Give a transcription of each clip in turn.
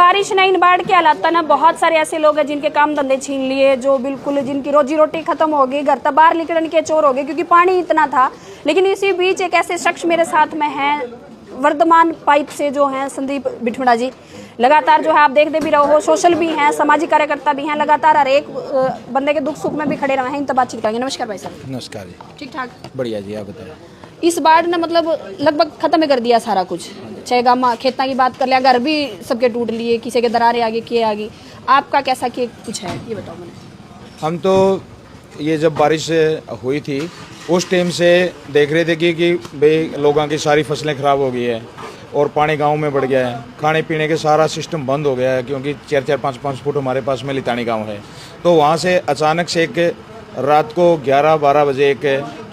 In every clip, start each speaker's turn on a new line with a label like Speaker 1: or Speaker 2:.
Speaker 1: बारिश ने इन बाढ़ के हालात ना बहुत सारे ऐसे लोग हैं जिनके काम धंधे छीन लिए, जो बिल्कुल जिनकी रोजी रोटी खत्म हो गई, घर तक बाहर निकलने के चोर हो गए क्योंकि पानी इतना था। लेकिन इसी बीच एक ऐसे शख्स मेरे साथ में हैं, वर्धमान पाइप से जो हैं संदीप बिठुड़ा जी। लगातार जो है आप देखते भी रहो, सोशल भी हैं, सामाजिक कार्यकर्ता भी हैं, लगातार हर एक बंदे के दुख सुख में भी खड़े रहे हैं। इन तब बातचीत करेंगे। नमस्कार भाई साहब।
Speaker 2: नमस्कार जी।
Speaker 1: ठीक ठाक
Speaker 2: बढ़िया जी, आप बताएं।
Speaker 1: इस बाढ़ ने मतलब लगभग खत्म कर दिया सारा कुछ, चाहे गामा खेता की बात कर लिया, घर भी सबके टूट लिए, किसी के दरारें आगे किए आगे। आपका कैसा कि कुछ है ये बताओ मैंने।
Speaker 2: हम तो ये जब बारिश हुई थी उस टाइम से देख रहे थे कि भाई लोगों की सारी फसलें ख़राब हो गई है और पानी गांव में बढ़ गया है, खाने पीने के सारा सिस्टम बंद हो गया है क्योंकि 4-4, 5-5 फुट हमारे पास में लितानी गांव है। तो वहाँ से अचानक से एक रात को 11-12 बजे एक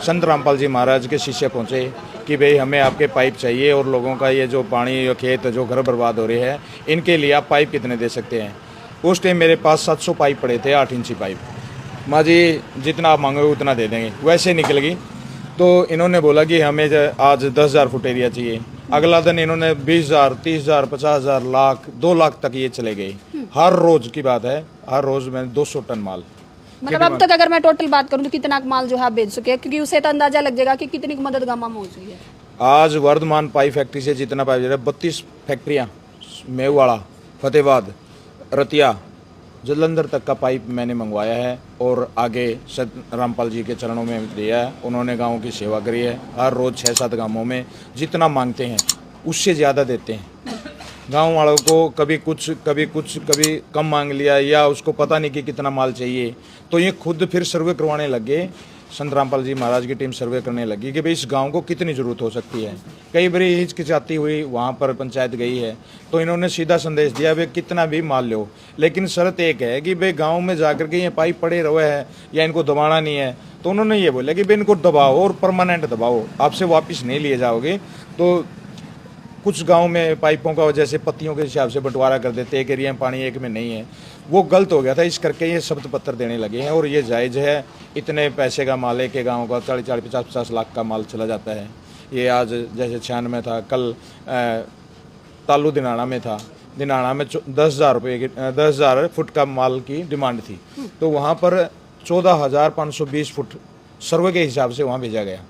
Speaker 2: संत रामपाल जी महाराज के शिष्य पहुँचे कि भाई हमें आपके पाइप चाहिए और लोगों का ये जो पानी और खेत जो घर बर्बाद हो रहे हैं इनके लिए आप पाइप कितने दे सकते हैं। उस टाइम मेरे पास 700 पाइप पड़े थे, 8 इंची पाइप। माँ जी जितना आप मांगोगे उतना दे देंगे, वैसे निकल गई। तो इन्होंने बोला कि हमें आज 10,000 फुट एरिया चाहिए। अगला दिन इन्होंने 20,000, 30,000, 50,000, लाख, 2 लाख तक ये चले गए। हर रोज की बात है, हर रोज में 200 टन माल।
Speaker 1: मतलब अब तक अगर मैं टोटल बात करूं तो कितना माल जो है आप बेच चुके हैं, क्योंकि उससे तो अंदाजा लग जाएगा कि कितनी मदद गामा में हो चुकी है।
Speaker 2: आज वर्धमान पाइप फैक्ट्री से जितना पाइप जा रहा है, 32 फैक्ट्रियाँ, मेवाड़ा, फतेहाबाद, रतिया, जलंधर तक का पाइप मैंने मंगवाया है और आगे संत रामपाल जी के चरणों में दिया है। उन्होंने गाँव की सेवा करी है। हर रोज़ 6-7 गाँवों में जितना मांगते हैं उससे ज़्यादा देते हैं। गांव वालों को कभी कुछ कभी कम मांग लिया या उसको पता नहीं कि कितना माल चाहिए, तो ये खुद फिर सर्वे करवाने लगे। संत रामपाल जी महाराज की टीम सर्वे करने लगी कि भाई इस गांव को कितनी ज़रूरत हो सकती है। कई बार हिचकिचाती हुई वहाँ पर पंचायत गई है तो इन्होंने सीधा संदेश दिया भाई कितना भी माल लो, लेकिन शर्त एक है कि भाई गाँव में जाकर के ये पाइप पड़े रहे हैं या इनको दबाना नहीं है। तो उन्होंने ये बोला कि भाई इनको दबाओ और परमानेंट दबाओ, आपसे वापस नहीं लिए जाओगे। तो कुछ गांव में पाइपों का वजह से पत्तियों के हिसाब से बंटवारा कर देते, एक एरिया में पानी एक में नहीं है, वो गलत हो गया था। इस करके ये शब्द पत्र देने लगे हैं और ये जायज़ है। इतने पैसे का माल है कि गाँव का 40-40, 50-50 लाख का माल चला जाता है। ये आज जैसे 96 में था, कल तालू दिनाना में था। दिनाना में 10,000 रुपये की 10,000 फुट का माल की डिमांड थी, तो वहाँ पर 14,520 फुट सर्वे के हिसाब से वहाँ भेजा गया।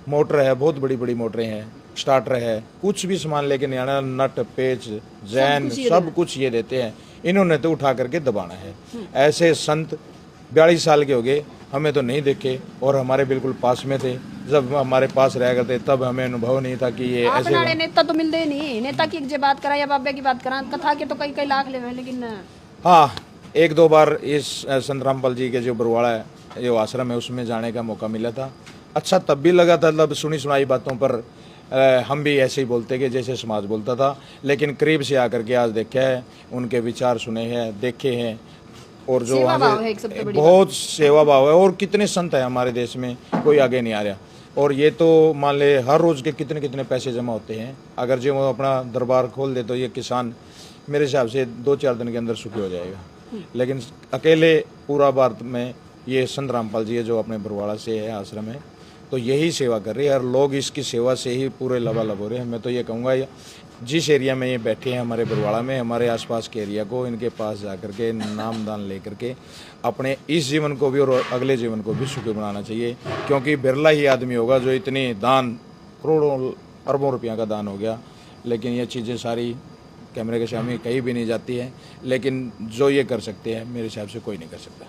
Speaker 2: मोटर है, बहुत बड़ी बड़ी मोटरें हैं, स्टार्टर है, कुछ भी सामान लेके नहीं आना, नट पेच जैन सब कुछ ये देते हैं। इन्होंने तो उठा करके दबाना है। ऐसे संत 42 साल के हो गए, हमें तो नहीं देखे और हमारे बिल्कुल पास में थे। जब हमारे पास रह करते तब हमें अनुभव नहीं था कि ये ऐसे
Speaker 1: नेता तो मिलते नहीं। नेता की जो बात करा या बाबे की बात करा, कथा के तो कई लाख ले, लेकिन
Speaker 2: हाँ 1-2 बार इस संत रामपाल जी के जो बरवाड़ा है जो आश्रम है उसमें जाने का मौका मिला था। अच्छा तब भी लगा था, तब सुनी सुनाई बातों पर हम भी ऐसे ही बोलते कि जैसे समाज बोलता था, लेकिन करीब से आकर के आज देखा है, उनके विचार सुने हैं, देखे हैं और जो बहुत सेवा भाव है। और कितने संत हैं हमारे देश में, कोई आगे नहीं आ रहा। और ये तो मान ले हर रोज़ के कितने कितने पैसे जमा होते हैं। अगर जो वो अपना दरबार खोल दे तो ये किसान मेरे हिसाब से 2-4 दिन के अंदर सुखी हो जाएगा। लेकिन अकेले पूरा भारत में ये संत रामपाल जी है जो अपने बरवाड़ा से है, आश्रम है, तो यही सेवा कर रही है। और लोग इसकी सेवा से ही पूरे लबालब हो रहे हैं। मैं तो ये कहूँगा जिस एरिया में ये बैठे हैं हमारे बरवाड़ा में, हमारे आसपास के एरिया को इनके पास जाकर के नाम दान ले करके अपने इस जीवन को भी और अगले जीवन को भी सुखी बनाना चाहिए। क्योंकि बिरला ही आदमी होगा जो इतनी दान, करोड़ों अरबों रुपया का दान हो गया। लेकिन ये चीज़ें सारी कैमरे के सामने कहीं भी नहीं जाती है, लेकिन जो ये कर सकते हैं मेरे हिसाब से कोई नहीं कर सकता।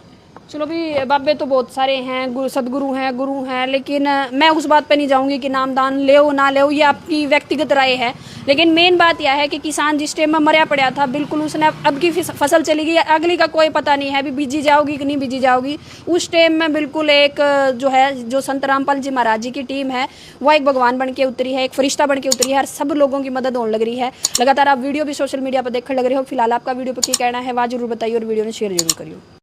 Speaker 1: चलो भी बाबे तो बहुत सारे हैं, सदगुरु हैं, गुरु हैं, लेकिन मैं उस बात पे नहीं जाऊंगी कि नाम दान ले ना ले, ये आपकी व्यक्तिगत राय है। लेकिन मेन बात यह है कि किसान जिस टाइम में मरा पड़ा था, बिल्कुल उसने अब की फसल चली गई, अगली का कोई पता नहीं है अभी बीजी जाओगी कि नहीं बीजी जाओगी। उस टाइम में बिल्कुल एक जो है जो संत रामपाल जी महाराज जी की टीम है वो एक भगवान बन के उतरी है, एक फरिश्ता बन के उतरी है, सब लोगों की मदद होने लग रही है। लगातार आप वीडियो भी सोशल मीडिया पर देखने लग रहे हो। फिलहाल आपका वीडियो पर क्या कहना है वह जरूर बताइए और वीडियो ने शेयर जरूर करिए।